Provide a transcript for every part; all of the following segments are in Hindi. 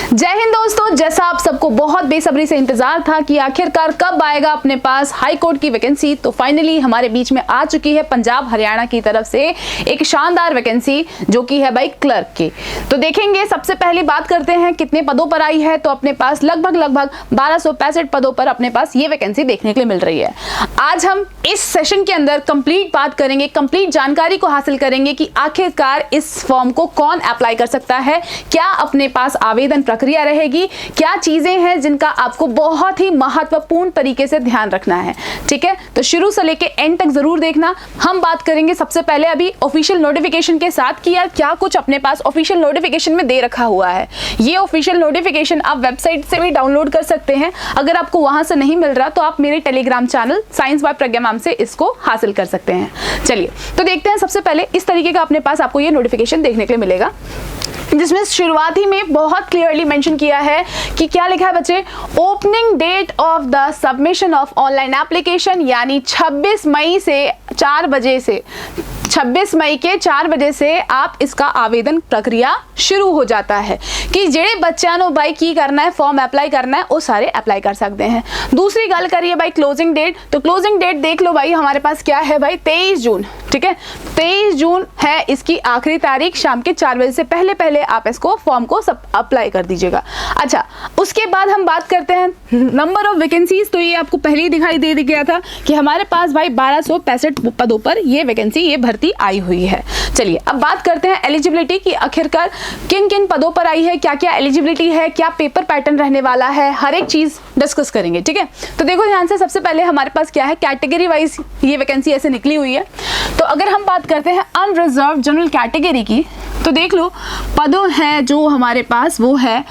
जय हिंद दोस्तों, जैसा आप सबको बहुत बेसब्री से इंतजार था कि आखिरकार कब आएगा अपने पास हाई कोर्ट की वैकेंसी, तो फाइनली हमारे बीच में आ चुकी है पंजाब हरियाणा की तरफ से एक शानदार वैकेंसी जो कि है भाई क्लर्क की। तो देखेंगे, सबसे पहली बात करते हैं कितने पदों पर आई है। तो अपने पास लगभग 1265 पदों पर अपने पास ये वैकेंसी देखने के लिए मिल रही है। आज हम इस सेशन के अंदर कंप्लीट बात करेंगे, कंप्लीट जानकारी को हासिल करेंगे कि आखिरकार इस फॉर्म को कौन अप्लाई कर सकता है, क्या अपने पास आवेदन प्रक्रिया रहेगी, क्या चीजें हैं जिनका आपको बहुत ही महत्वपूर्ण तरीके से ध्यान रखना है। ठीक है, तो शुरू से लेके एंड तक जरूर देखना। हम बात करेंगे सबसे पहले अभी ऑफिशियल नोटिफिकेशन के साथ कि यार क्या कुछ अपने पास ऑफिशियल नोटिफिकेशन में दे रखा हुआ है। ये ऑफिशियल नोटिफिकेशन आप वेबसाइट से भी डाउनलोड कर सकते हैं। अगर आपको वहां से नहीं मिल रहा तो आप मेरे Telegram channel science by Pragya ma'am से इसको हासिल कर सकते हैं। चलिए तो देखते हैं। सबसे पहले इस तरीके का अपने पास आपको ये नोटिफिकेशन देखने के लिए मिलेगा, जिसमें शुरुआत ही में बहुत क्लियरली मेंशन किया है कि क्या लिखा है बच्चे, opening date of the submission of online application, यानी 26 मई के 4 बजे से आप इसका आवेदन प्रक्रिया शुरू हो जाता है कि जेड़े बच्चा नो भाई की करना है, फॉर्म अप्लाई करना है, वो सारे अप्लाई कर सकते हैं। दूसरी गल करिए भाई क्लोजिंग डेट, तो क्लोजिंग डेट देख लो भाई, हमारे पास क्या है भाई 23 जून। ठीक है, 23 जून है इसकी आखिरी तारीख। शाम के 4 बजे से पहले आप इसको फॉर्म को सब अप्लाई कर दीजिएगा। अच्छा, उसके बाद हम बात करते हैं नंबर ऑफ वैकेंसीज। तो ये आपको पहले ही दिखाई दे गया था कि हमारे पास भाई 1265 पदों पर ये वैकेंसी, ये भर्ती आई हुई है। चलिए अब बात करते हैं एलिजिबिलिटी की, आखिरकार किन किन पदों पर आई है, क्या क्या एलिजिबिलिटी है, क्या पेपर पैटर्न रहने वाला है, हर एक चीज डिस्कस करेंगे। ठीक है, तो देखो ध्यान से, सबसे पहले हमारे पास क्या है, कैटेगरी वाइज ये वैकेंसी ऐसे निकली हुई है। तो अगर हम बात करते हैं अनरिजर्व जनरल कैटेगरी की, तो देख लो पदों हैं जो हमारे पास, वो है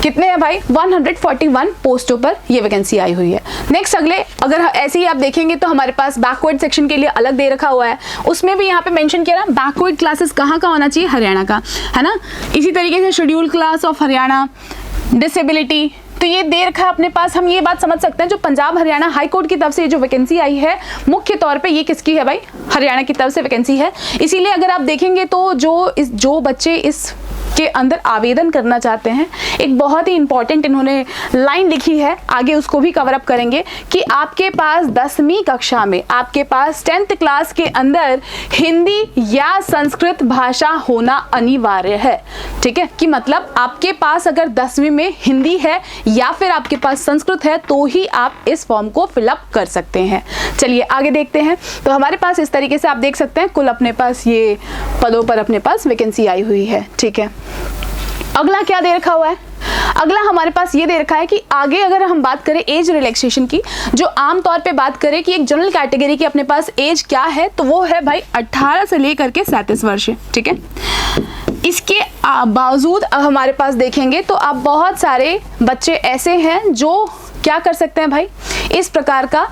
कितने हैं भाई, 141 पोस्टों पर ये वैकेंसी आई हुई है। नेक्स्ट अगले, अगर ऐसे ही आप देखेंगे तो हमारे पास बैकवर्ड सेक्शन के लिए अलग दे रखा हुआ है, उसमें भी यहाँ पे मेंशन किया ना बैकवर्ड क्लासेस कहाँ का होना चाहिए, हरियाणा का, है ना। इसी तरीके से schedule class of Haryana, disability, तो ये दे रखा है अपने पास। हम ये बात समझ सकते हैं जो पंजाब हरियाणा हाई कोर्ट की तरफ से जो वैकेंसी आई है, मुख्य तौर पे ये किसकी है भाई, हरियाणा की तरफ से वैकेंसी है। इसीलिए अगर आप देखेंगे तो जो बच्चे इस के अंदर आवेदन करना चाहते हैं, एक बहुत ही इंपॉर्टेंट इन्होंने लाइन लिखी है, आगे उसको भी कवर अप करेंगे कि आपके पास 10वीं कक्षा में, आपके पास 10th क्लास के अंदर हिंदी या संस्कृत भाषा होना अनिवार्य है। ठीक है, कि मतलब आपके पास अगर 10वीं में हिंदी है या फिर आपके पास संस्कृत है तो ही आप इस फॉर्म को फिलअप कर सकते हैं। चलिए आगे देखते हैं। तो हमारे पास इस तरीके से आप देख सकते हैं कुल अपने पास ये पदों पर अपने पास वैकेंसी आई हुई है। ठीक है, अगला क्या दे रखा हुआ है, अगला हमारे पास ये दे रखा है कि आगे अगर हम बात करें एज रिलैक्सेशन की, जो आम तौर पे बात करें कि एक जनरल कैटेगरी की अपने पास एज क्या है, तो वो है भाई 18 से लेकर के 37 वर्ष। ठीक है, इसके बावजूद हमारे पास देखेंगे तो आप बहुत सारे बच्चे ऐसे हैं जो क्या कर सकते हैं भाई, इस प्रकार का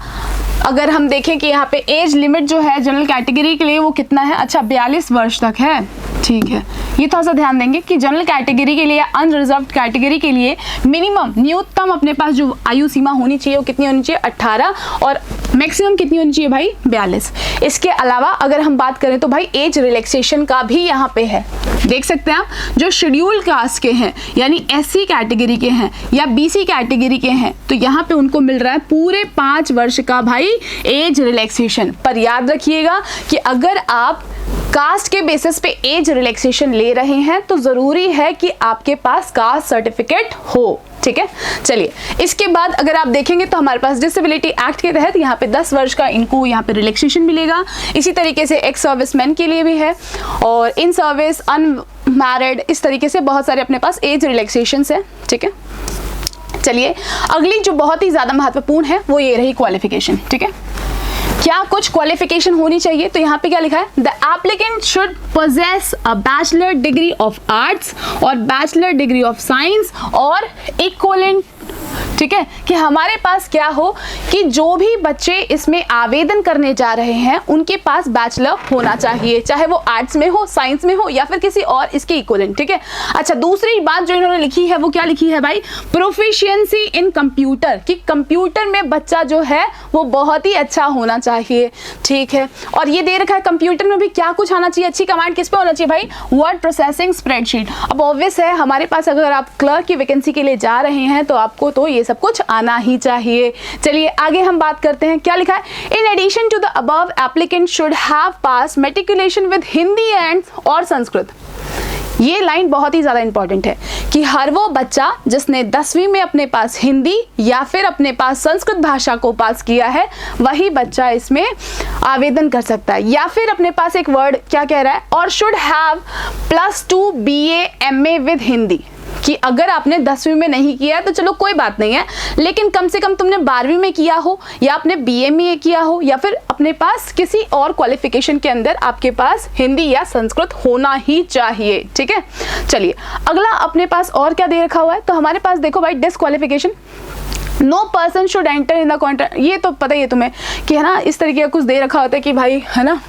अगर हम देखें कि यहाँ पे एज लिमिट जो है जनरल कैटेगरी के लिए वो कितना है, अच्छा 42 वर्ष तक है। ठीक है, ये थोड़ा सा ध्यान देंगे कि जनरल कैटेगरी के लिए, अनरिजर्व कैटेगरी के लिए मिनिमम न्यूनतम अपने पास जो आयु सीमा होनी चाहिए वो कितनी होनी चाहिए, 18, और मैक्सिमम कितनी होनी चाहिए भाई, 42। इसके अलावा अगर हम बात करें तो भाई एज रिलैक्सेशन का भी यहाँ पे है, देख सकते हैं आप, जो शेड्यूल कास्ट के हैं यानी SC कैटेगरी के हैं या BC कैटेगरी के हैं, तो यहाँ पे उनको मिल रहा है पूरे 5 वर्ष का भाई एज रिलैक्सेशन। पर याद रखिएगा कि अगर आप कास्ट के बेसिस पे एज रिलैक्सेशन ले रहे हैं तो जरूरी है कि आपके पास कास्ट सर्टिफिकेट हो। ठीक है, चलिए इसके बाद अगर आप देखेंगे तो हमारे पास डिसेबिलिटी एक्ट के तहत यहाँ पे 10 वर्ष का इनको यहाँ पे रिलैक्सेशन मिलेगा। इसी तरीके से एक्स सर्विसमैन के लिए भी है, और इन सर्विस, अनमैरिड, इस तरीके से बहुत सारे अपने पास एज रिलैक्सेशन है। ठीक है, चलिए अगली जो बहुत ही ज्यादा महत्वपूर्ण है वो ये रही क्वालिफिकेशन। ठीक है, क्या कुछ क्वालिफिकेशन होनी चाहिए, तो यहाँ पे क्या लिखा है, the applicant should possess a bachelor degree of arts और बैचलर डिग्री ऑफ साइंस और इक्वलेंट ठीक है, कि हमारे पास क्या हो कि जो भी बच्चे इसमें आवेदन करने जा रहे हैं उनके पास बैचलर होना चाहिए, चाहे वो आर्ट्स में हो, साइंस में हो या फिर किसी और इसके इक्विवेलेंट। ठीक है, अच्छा दूसरी बात जो इन्होंने लिखी है वो क्या लिखी है भाई, प्रोफिशिएंसी इन कंप्यूटर, कि कंप्यूटर में बच्चा जो है वो बहुत ही अच्छा होना चाहिए। ठीक है, और ये दे रखा है कंप्यूटर में भी क्या कुछ आना चाहिए, अच्छी कमांड किस पे होना चाहिए भाई, वर्ड प्रोसेसिंग, स्प्रेडशीट। अब ऑब्वियस है हमारे पास अगर आप क्लर्क की वैकेंसी के लिए जा रहे हैं तो आपको तो ये सब कुछ आना ही चाहिए। चलिए आगे हम बात करते हैं, क्या लिखा है, in addition to the above applicant should have pass matriculation with Hindi and और संस्कृत। ये लाइन बहुत ही ज़्यादा इंपॉर्टेंट है कि हर वो बच्चा जिसने 10वीं में अपने पास हिंदी या फिर अपने पास संस्कृत भाषा को पास किया है वही बच्चा इसमें आवेदन कर सकता है। या फिर अपने पास एक वर्ड क्या कह रहा है, और should have +2 BA MA with Hindi, कि अगर आपने 10वीं में नहीं किया है तो चलो कोई बात नहीं है, लेकिन कम से कम तुमने 12वीं में किया हो या आपने BA में किया हो या फिर अपने पास किसी और क्वालिफिकेशन के अंदर आपके पास हिंदी या संस्कृत होना ही चाहिए। ठीक है, चलिए अगला अपने पास और क्या दे रखा हुआ है, तो हमारे पास देखो भाई disqualification, no person should enter in the contract, ये तो पता ही है तुम्हें कि है ना, इस तरीके का कुछ दे रखा होता है कि भाई है ना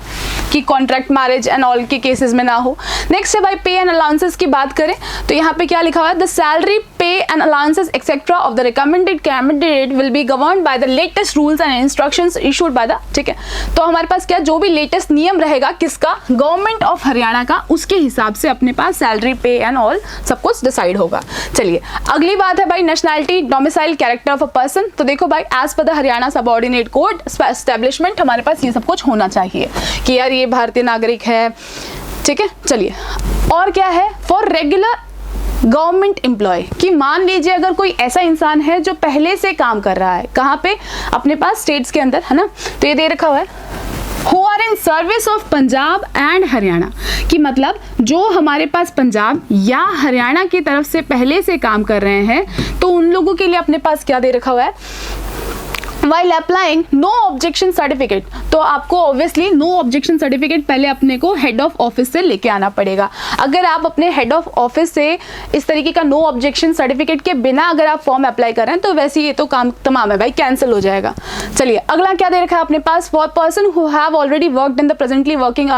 कि कॉन्ट्रैक्ट मैरिज एंड ऑल के केसेस में ना हो। नेक्स्ट है भाई पे एंड अलाउंसेस की बात करें तो यहाँ पे क्या लिखा हुआ है, the salary pay and allowances etcetera of the recommended candidate will be governed by the latest rules and instructions issued by the, ठीक है, तो हमारे पास क्या जो भी लेटेस्ट नियम रहेगा किसका, गवर्नमेंट ऑफ हरियाणा का, उसके हिसाब से अपने पास सैलरी पे एंड ऑल सब कुछ डिसाइड होगा। चलिए अगली बात है भाई nationality, domicile, character of a person, तो देखो भाई as per the Haryana subordinate code establishment हमारे पास ये सब कुछ होना चाहिए कि यार ये भारतीय नागरिक है। ठीक है, चलिए और क्या है, फॉर रेगुलर गवर्नमेंट एम्प्लॉय, कि मान लीजिए अगर कोई ऐसा इंसान है जो पहले से काम कर रहा है, कहाँ पे, अपने पास स्टेट्स के अंदर, है ना, तो ये दे रखा हुआ है who are in service of Punjab and Haryana, कि मतलब जो हमारे पास पंजाब या हरियाणा की तरफ से पहले से काम कर रहे हैं तो उन लोगों के लिए अपने पास क्या दे रखा हुआ है, while applying no objection certificate, तो आपको ऑब्वियसली नो ऑब्जेक्शन सर्टिफिकेट पहले अपने को हेड ऑफ ऑफिस से लेके आना पड़ेगा। अगर आप अपने हेड ऑफ ऑफिस से इस तरीके का नो ऑब्जेक्शन सर्टिफिकेट के बिना अगर आप फॉर्म अप्लाई कर रहे हैं तो वैसे ये तो काम तमाम है भाई, कैंसिल हो जाएगा। चलिए अगला क्या दे रखा है अपने पास, for person who have already worked in the presently working,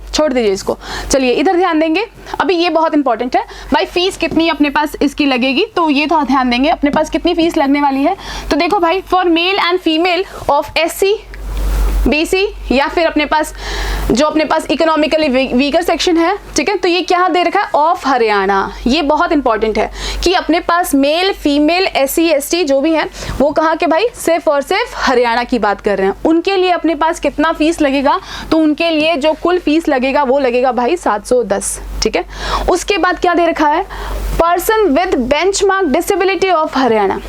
छोड़ दीजिए इसको। चलिए इधर ध्यान देंगे, अभी ये बहुत इंपॉर्टेंट है भाई, फीस कितनी अपने पास इसकी लगेगी, तो ये तो ध्यान देंगे अपने पास कितनी फीस लगने वाली है। तो देखो भाई for male and female of SC BC या फिर अपने पास जो अपने पास इकोनॉमिकली वीकर सेक्शन है, ठीक है, तो ये क्या दे रखा है, ऑफ हरियाणा, ये बहुत इंपॉर्टेंट है कि अपने पास मेल फीमेल SC ST जो भी है वो कहाँ के भाई, सिर्फ और सिर्फ हरियाणा की बात कर रहे हैं, उनके लिए अपने पास कितना फीस लगेगा, तो उनके लिए जो कुल फीस लगेगा वो लगेगा भाई 710। ठीक है, उसके बाद क्या दे रखा है, person with benchmark disability of Haryana,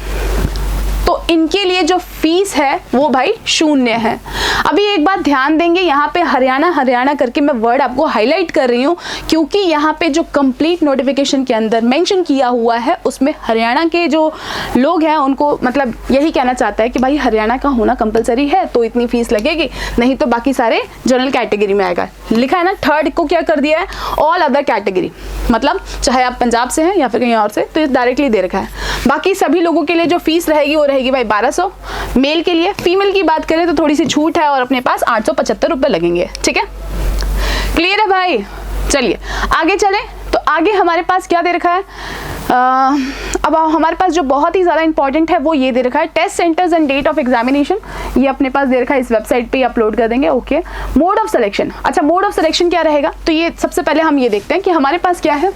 तो इनके लिए जो फीस है वो भाई 0 है। अभी एक बात ध्यान देंगे, यहाँ पे हरियाणा हरियाणा करके मैं वर्ड आपको हाईलाइट कर रही हूँ क्योंकि यहाँ पे जो कंप्लीट नोटिफिकेशन के अंदर मेंशन किया हुआ है उसमें हरियाणा के जो लोग हैं उनको मतलब यही कहना चाहता है कि भाई हरियाणा का होना कंपलसरी है तो इतनी फीस लगेगी, नहीं तो बाकी सारे जनरल कैटेगरी में आएगा। लिखा है ना, थर्ड को क्या कर दिया है, ऑल अदर कैटेगरी, मतलब चाहे आप पंजाब से हैं या फिर कहीं और से, तो डायरेक्टली दे रखा है। बाकी सभी लोगों के लिए जो फीस रहेगी वो रहेगी भाई 1200 मेल के लिए, फीमेल की बात करें तो थोड़ी सी छूट है और अपने पास 875 रुपए लगेंगे। ठीक है, क्लियर है भाई। चलिए आगे चलें, तो आगे हमारे पास क्या दे रखा है, अब हमारे पास जो बहुत ही ज़्यादा इंपॉर्टेंट है वो ये दे रखा है, test centres and date of examination, ये अपने पास दे रखा है, इस वेबसाइट पे अपलोड कर देंगे। ओके, मोड ऑफ सिलेक्शन, अच्छा मोड ऑफ सिलेक्शन क्या रहेगा, तो ये सबसे पहले हम ये देखते हैं कि हमारे पास क्या है।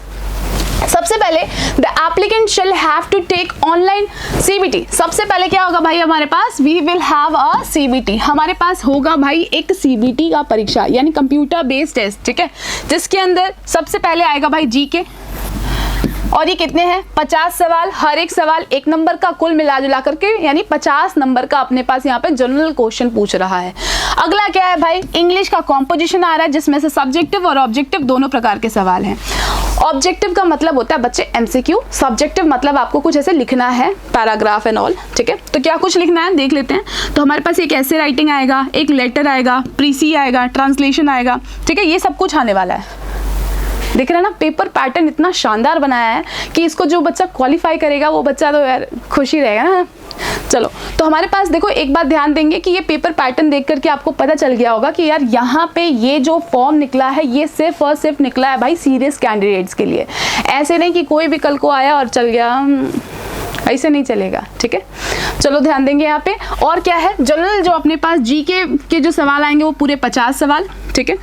सबसे पहले the applicant shall have to take online CBT, सबसे पहले क्या होगा भाई हमारे पास, we will have a CBT, हमारे पास होगा भाई एक CBT का परीक्षा यानी कंप्यूटर बेस्ड टेस्ट, ठीक है, जिसके अंदर सबसे पहले आएगा भाई GK, और ये कितने हैं, 50 सवाल, हर एक सवाल 1 नंबर का, कुल मिला जुला करके यानी 50 नंबर का अपने पास यहाँ पे जनरल क्वेश्चन पूछ रहा है। अगला क्या है भाई, इंग्लिश का कॉम्पोजिशन आ रहा है जिसमें से सब्जेक्टिव और ऑब्जेक्टिव दोनों प्रकार के सवाल हैं। ऑब्जेक्टिव का मतलब होता है बच्चे MCQ, सब्जेक्टिव मतलब आपको कुछ ऐसे लिखना है, पैराग्राफ एंड ऑल, ठीक है, तो क्या कुछ लिखना है देख लेते हैं। तो हमारे पास एक ऐसे राइटिंग आएगा, एक लेटर आएगा, प्रीसी आएगा, ट्रांसलेशन आएगा, ठीक है, ये सब कुछ आने वाला है। दिख रहा है ना, पेपर पैटर्न इतना शानदार बनाया है कि इसको जो बच्चा क्वालिफाई करेगा वो बच्चा तो यार खुश ही रहेगा ना। चलो, तो हमारे पास देखो एक बात ध्यान देंगे कि ये पेपर पैटर्न देख करके आपको पता चल गया होगा कि यार यहाँ पे ये जो फॉर्म निकला है ये सिर्फ और सिर्फ निकला है भाई सीरियस कैंडिडेट्स के लिए। ऐसे नहीं कि कोई भी कल को आया और चल गया, ऐसे नहीं चलेगा, ठीक है। चलो ध्यान देंगे यहाँ पे। और क्या है, जनरल जो अपने पास जीके के जो सवाल आएंगे वो पूरे 50 सवाल, ठीक है।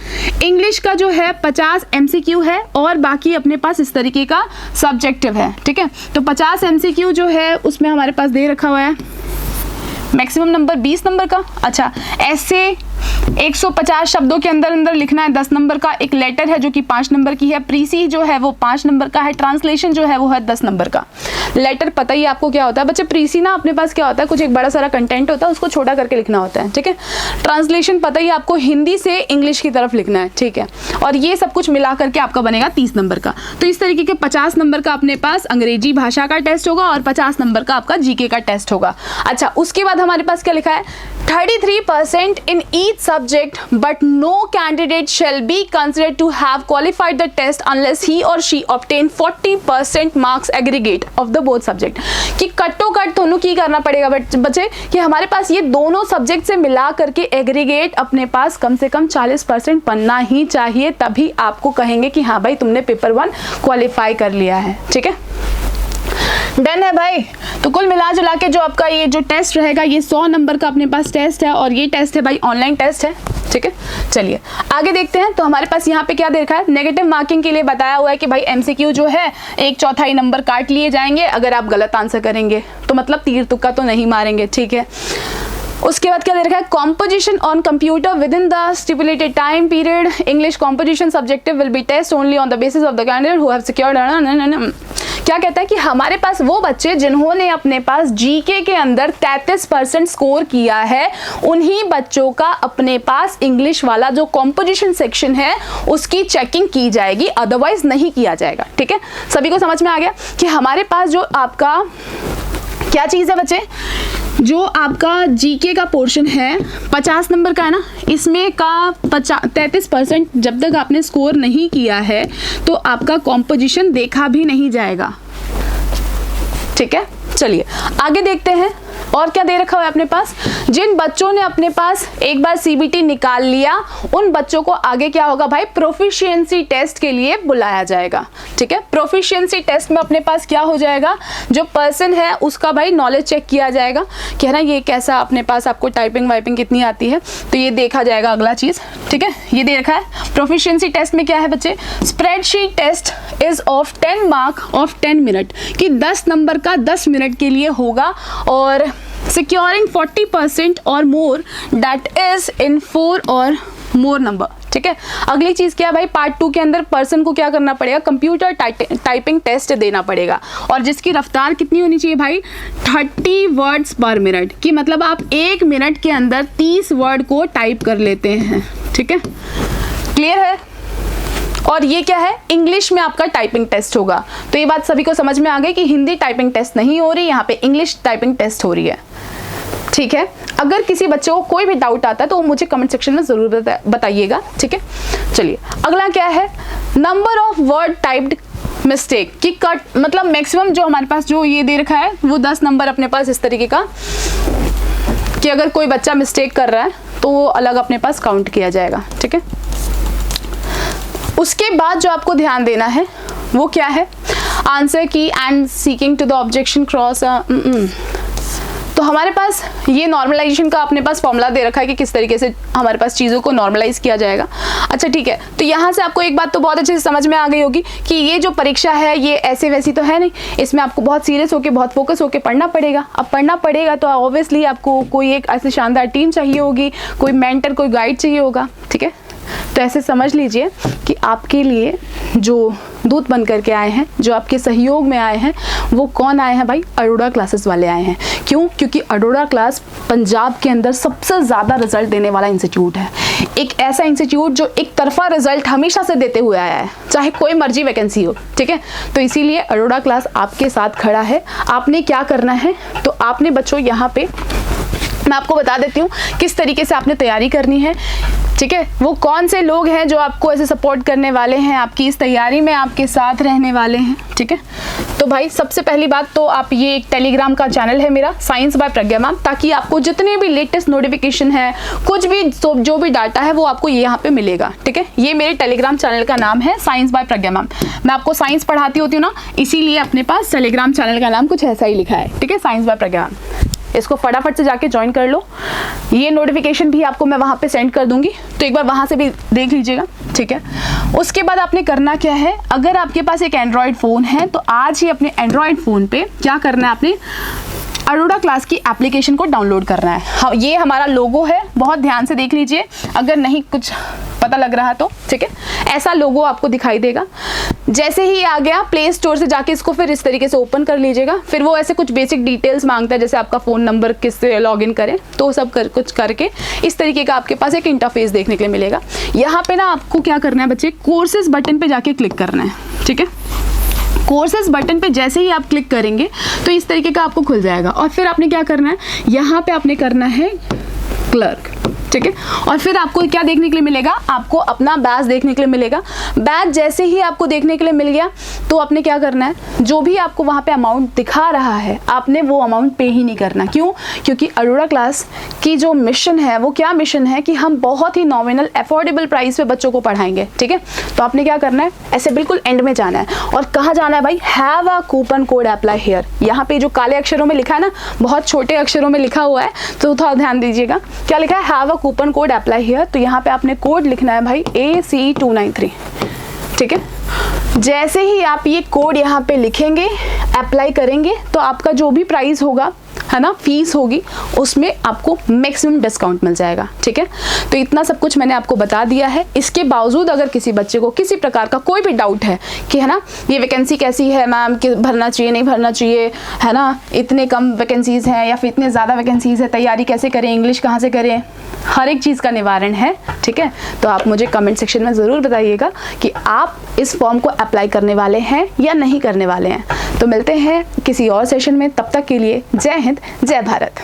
इंग्लिश का जो है 50 MCQ है और बाकी अपने पास इस तरीके का सब्जेक्टिव है, ठीक है। तो 50 MCQ जो है उसमें हमारे पास दे रखा हुआ है मैक्सिमम नंबर 20 नंबर का। अच्छा, ऐसे 150 शब्दों के अंदर अंदर लिखना है 10 नंबर का। एक लेटर है जो कि 5 नंबर की है। प्रीसी जो है वो 5 नंबर का है। ट्रांसलेशन जो है वो है 10 नंबर का। लेटर पता ही आपको क्या होता है बच्चे, प्रीसी ना अपने पास क्या होता है, कुछ एक बड़ा सारा कंटेंट होता है उसको छोटा करके लिखना होता है, ठीक है। ट्रांसलेशन पता ही आपको हिंदी से इंग्लिश की तरफ लिखना है, ठीक है। और ये सब कुछ मिला करके आपका बनेगा 30 नंबर का। तो इस तरीके के 50 नंबर का अपने पास अंग्रेजी भाषा का टेस्ट होगा और 50 नंबर का आपका जीके का टेस्ट होगा। अच्छा, उसके बाद हमारे पास क्या लिखा है, 33% in each subject, but no candidate shall be considered to have qualified the test unless he or she obtain 40% marks aggregate of the both subject। कि कट्टो कट दोनों की करना पड़ेगा बच्चे कि हमारे पास ये दोनों सब्जेक्ट से मिला करके एग्रीगेट अपने पास कम से कम 40% बनना ही चाहिए, तभी आपको कहेंगे कि हाँ भाई तुमने पेपर 1 क्वालिफाई कर लिया है, ठीक है। डन है भाई। तो कुल मिला जुला के जो आपका ये जो टेस्ट रहेगा ये 100 नंबर का अपने पास टेस्ट है और ये टेस्ट है भाई ऑनलाइन टेस्ट है, ठीक है। चलिए आगे देखते हैं। तो हमारे पास यहाँ पे क्या दे रखा है, नेगेटिव मार्किंग के लिए बताया हुआ है कि भाई MCQ जो है 1/4 नंबर काट लिए जाएंगे अगर आप गलत आंसर करेंगे, तो मतलब तीर तुक्का तो नहीं मारेंगे, ठीक है। उसके बाद क्या दे रखा है, composition on computer within the stipulated time period, English composition subjective will be test only on the basis of the candidate who have secured. क्या कहता है कि हमारे पास वो बच्चे जिन्होंने अपने पास जीके के अंदर 33% स्कोर किया है उन्हीं बच्चों का अपने पास इंग्लिश वाला जो कॉम्पोजिशन सेक्शन है उसकी चेकिंग की जाएगी, अदरवाइज नहीं किया जाएगा, ठीक है। सभी को समझ में आ गया कि हमारे पास जो आपका क्या चीज़ है बच्चे, जो आपका जीके का पोर्शन है 50 नंबर का है ना, इसमें का 33% जब तक आपने स्कोर नहीं किया है तो आपका कॉम्पोजिशन देखा भी नहीं जाएगा, ठीक है। चलिए आगे देखते हैं और क्या दे रखा है अपने पास। जिन बच्चों ने अपने पास एक बार CBT निकाल लिया उन बच्चों को आगे क्या होगा भाई, प्रोफिशिएंसी टेस्ट के लिए बुलाया जाएगा, ठीक है। प्रोफिशिएंसी टेस्ट में अपने पास क्या हो जाएगा, जो पर्सन है उसका भाई नॉलेज चेक किया जाएगा कि है ना ये कैसा अपने पास आपको टाइपिंग वाइपिंग कितनी आती है, तो ये देखा जाएगा अगला चीज, ठीक है। ये दे रखा है प्रोफिशिएंसी टेस्ट में क्या है बच्चे, spreadsheet test is of 10 mark of 10 minute, कि 10 नंबर का 10 मिनट के लिए होगा और securing 40% और more that is in 4 और more number, ठीक है। अगली चीज क्या है भाई, पार्ट 2 के अंदर पर्सन को क्या करना पड़ेगा, कंप्यूटर टाइपिंग टेस्ट देना पड़ेगा और जिसकी रफ्तार कितनी होनी चाहिए भाई, 30 वर्ड्स पर मिनट, कि मतलब आप 1 मिनट के अंदर 30 वर्ड को टाइप कर लेते हैं, ठीक है। क्लियर है। और ये क्या है, इंग्लिश में आपका टाइपिंग टेस्ट होगा। तो ये बात सभी को समझ में आ गई कि हिंदी टाइपिंग टेस्ट नहीं हो रही, यहाँ पे इंग्लिश टाइपिंग टेस्ट हो रही है, ठीक है। अगर किसी बच्चे को कोई भी डाउट आता है तो वो मुझे कमेंट सेक्शन में जरूर बताइएगा, ठीक है। चलिए अगला क्या है, number of word typed mistake, कि कट मतलब मैक्सिमम जो हमारे पास जो ये दे रखा है वो 10 नंबर अपने पास इस तरीके का, कि अगर कोई बच्चा मिस्टेक कर रहा है तो वो अलग अपने पास काउंट किया जाएगा, ठीक है। उसके बाद जो आपको ध्यान देना है वो क्या है, आंसर की and seeking to the objection cross. तो हमारे पास ये नॉर्मलाइजेशन का अपने पास फॉर्मूला दे रखा है कि किस तरीके से हमारे पास चीज़ों को नॉर्मलाइज किया जाएगा। अच्छा ठीक है, तो यहाँ से आपको एक बात तो बहुत अच्छे से समझ में आ गई होगी कि ये जो परीक्षा है ये ऐसे वैसी तो है नहीं, इसमें आपको बहुत सीरियस होकर बहुत फोकस होकर पढ़ना पड़ेगा। अब पढ़ना पड़ेगा तो ऑब्वियसली आपको कोई एक ऐसी शानदार टीम चाहिए होगी, कोई मेंटर, कोई गाइड चाहिए होगा, ठीक है। तो ऐसे समझ लीजिए कि आपके लिए जो दूत बन करके आए हैं, जो आपके सहयोग में आए हैं, वो कौन आए हैं भाई, अरोड़ा क्लासेस वाले आए हैं। क्यों? क्योंकि अरोड़ा क्लास पंजाब के अंदर सबसे ज़्यादा रिजल्ट देने वाला इंस्टीट्यूट है। एक ऐसा इंस्टीट्यूट जो एक तरफा रिजल्ट हमेशा से देते हुए आया है, चाहे कोई मर्जी वैकेंसी हो, ठीक है। तो इसीलिए अरोड़ा क्लास आपके साथ खड़ा है। आपने क्या करना है, तो आपने बच्चों यहाँ पे मैं आपको बता देती हूँ किस तरीके से आपने तैयारी करनी है। ठीक है, वो कौन से लोग हैं जो आपको ऐसे सपोर्ट करने वाले हैं, आपकी इस तैयारी में आपके साथ रहने वाले हैं। ठीक है, तो भाई सबसे पहली बात तो आप ये एक टेलीग्राम का चैनल है मेरा, साइंस बाय प्रज्ञा मैम, ताकि आपको जितने भी लेटेस्ट नोटिफिकेशन है, कुछ भी जो भी डाटा है वो आपको यहाँ पे मिलेगा। ठीक है, ये मेरे टेलीग्राम चैनल का नाम है साइंस बाय प्रज्ञा मैम। मैं आपको साइंस पढ़ाती होती हूँ ना, इसीलिए अपने पास टेलीग्राम चैनल का नाम कुछ ऐसा ही लिखा है। ठीक है, साइंस बाय प्रज्ञा मैम, इसको फटाफट से जाके ज्वाइन कर लो। ये नोटिफिकेशन भी आपको मैं वहाँ पे सेंड कर दूंगी, तो एक बार वहाँ से भी देख लीजिएगा। ठीक है, उसके बाद आपने करना क्या है, अगर आपके पास एक एंड्रॉयड फ़ोन है तो आज ही अपने एंड्रॉयड फ़ोन पे क्या करना है, आपने अरोड़ा क्लास की एप्लीकेशन को डाउनलोड करना है। हाँ, ये हमारा लोगो है, बहुत ध्यान से देख लीजिए, अगर नहीं कुछ पता लग रहा तो। ठीक है, ऐसा लोगो आपको दिखाई देगा। जैसे ही आ गया प्ले स्टोर से जाके इसको फिर इस तरीके से ओपन कर लीजिएगा। फिर वो ऐसे कुछ बेसिक डिटेल्स मांगता है, जैसे आपका फ़ोन नंबर किससे लॉगिन करें, तो सब कुछ करके इस तरीके का आपके पास एक इंटरफेस देखने के लिए मिलेगा। यहाँ पे ना आपको क्या करना है बच्चे, कोर्सेज बटन पे जाके क्लिक करना है। ठीक है, कोर्सेज बटन पे जैसे ही आप क्लिक करेंगे तो इस तरीके का आपको खुल जाएगा, और फिर आपने क्या करना है, यहाँ पे आपने करना है क्लर्क। ठीक है, और फिर आपको क्या देखने के लिए मिलेगा, आपको अपना बैच देखने के लिए मिलेगा। बैच जैसे ही आपको देखने के लिए मिल गया तो आपने क्या करना है, जो भी आपको वहाँ पे अमाउंट दिखा रहा है आपने वो अमाउंट पे ही नहीं करना। क्यों? क्योंकि अरोड़ा क्लास की जो मिशन है वो क्या मिशन है कि हम बहुत ही नॉमिनल अफोर्डेबल प्राइस पे बच्चों को पढ़ाएंगे। ठीक है, तो आपने क्या करना है, ऐसे बिल्कुल एंड में जाना है, और कहाँ जाना है भाई, have a coupon code apply here. यहाँ पे जो काले अक्षरों में लिखा है ना, बहुत छोटे अक्षरों में लिखा हुआ है, तो थोड़ा ध्यान दीजिएगा। क्या लिखा है, have a coupon code apply here. तो यहाँ पे आपने कोड लिखना है भाई ACE293। ठीक है, जैसे ही आप ये कोड यहाँ पे लिखेंगे, अप्लाई करेंगे, तो आपका जो भी प्राइस होगा, है ना, फीस होगी, उसमें आपको मैक्सिमम डिस्काउंट मिल जाएगा। ठीक है, तो इतना सब कुछ मैंने आपको बता दिया है। इसके बावजूद अगर किसी बच्चे को किसी प्रकार का कोई भी डाउट है कि है ना ये वैकेंसी कैसी है मैम, कि भरना चाहिए नहीं भरना चाहिए, है ना, इतने कम वैकेंसीज़ हैं या फिर इतने ज़्यादा वैकेंसीज़ है, तैयारी कैसे करें, इंग्लिश कहाँ से करें, हर एक चीज़ का निवारण है। ठीक है, तो आप मुझे कमेंट सेक्शन में ज़रूर बताइएगा कि आप इस फॉर्म को अप्लाई करने वाले हैं या नहीं करने वाले हैं। तो मिलते हैं किसी और सेशन में, तब तक के लिए जय हिंद, जय भारत।